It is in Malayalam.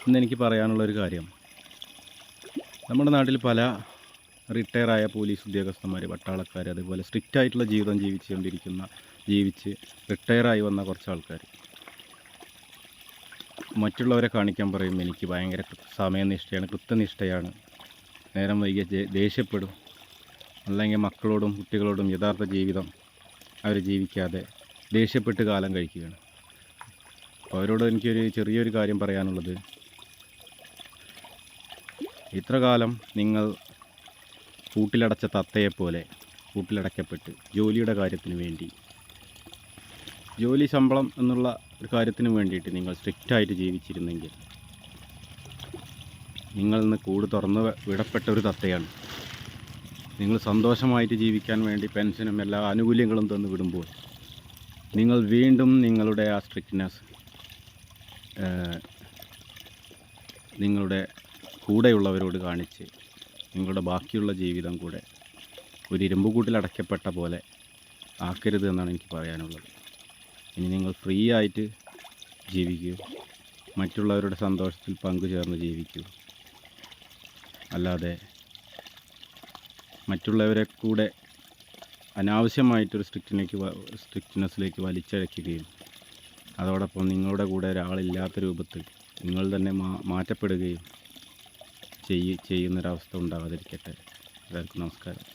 ഇന്നെനിക്ക് പറയാനുള്ളൊരു കാര്യം, നമ്മുടെ നാട്ടിൽ പല റിട്ടയറായ പോലീസ് ഉദ്യോഗസ്ഥന്മാർ, പട്ടാളക്കാർ, അതേപോലെ സ്ട്രിക്റ്റായിട്ടുള്ള ജീവിതം ജീവിച്ച് റിട്ടയറായി വന്ന കുറച്ച് ആൾക്കാർ മറ്റുള്ളവരെ കാണിക്കാൻ പറയും എനിക്ക് ഭയങ്കര സമയനിഷ്ഠയാണ്, കൃത്യനിഷ്ഠയാണ്, നേരം വൈകിയ ദേഷ്യപ്പെടും, അല്ലെങ്കിൽ മക്കളോടും കുട്ടികളോടും യഥാർത്ഥ ജീവിതം അവർ ജീവിക്കാതെ ദേഷ്യപ്പെട്ട് കാലം കഴിക്കുകയാണ്. അപ്പോൾ അവരോട് എനിക്കൊരു ചെറിയൊരു കാര്യം പറയാനുള്ളത്, ഇത്ര കാലം നിങ്ങൾ കൂട്ടിലടച്ച തത്തയെപ്പോലെ കൂട്ടിലടയ്ക്കപ്പെട്ട് ജോലിയുടെ കാര്യത്തിന് വേണ്ടി, ജോലി ശമ്പളം എന്നുള്ള ഒരു കാര്യത്തിന് വേണ്ടിയിട്ട് നിങ്ങൾ സ്ട്രിക്റ്റായിട്ട് ജീവിച്ചിരുന്നെങ്കിൽ നിങ്ങൾ ഇന്ന് കൂട് തുറന്ന് വിടപ്പെട്ട ഒരു തത്തയാണ്. നിങ്ങൾ സന്തോഷമായിട്ട് ജീവിക്കാൻ വേണ്ടി പെൻഷനും എല്ലാ ആനുകൂല്യങ്ങളും തന്ന് വിടുമ്പോൾ നിങ്ങൾ വീണ്ടും നിങ്ങളുടെ ആ സ്ട്രിക്റ്റ്നെസ് നിങ്ങളുടെ കൂടെയുള്ളവരോട് കാണിച്ച് നിങ്ങളുടെ ബാക്കിയുള്ള ജീവിതം കൂടെ ഒരു ഇരുമ്പുകൂട്ടിൽ അടയ്ക്കപ്പെട്ട പോലെ ആക്കരുത് എന്നാണ് എനിക്ക് പറയാനുള്ളത്. ഇനി നിങ്ങൾ ഫ്രീ ആയിട്ട് ജീവിക്കൂ, മറ്റുള്ളവരുടെ സന്തോഷത്തിൽ പങ്കുചേർന്ന് ജീവിക്കൂ, അല്ലാതെ മറ്റുള്ളവരെ കൂടെ അനാവശ്യമായിട്ടൊരു സ്ട്രിക്റ്റ്നെസ്സിലേക്ക് വലിച്ചഴയ്ക്കുകയും അതോടൊപ്പം നിങ്ങളുടെ കൂടെ ഒരാളില്ലാത്ത രൂപത്തിൽ നിങ്ങൾ തന്നെ മാറ്റപ്പെടുകയും ചെയ്യുന്നൊരവസ്ഥ ഉണ്ടാകാതിരിക്കട്ടെ. എല്ലാവർക്കും നമസ്കാരം.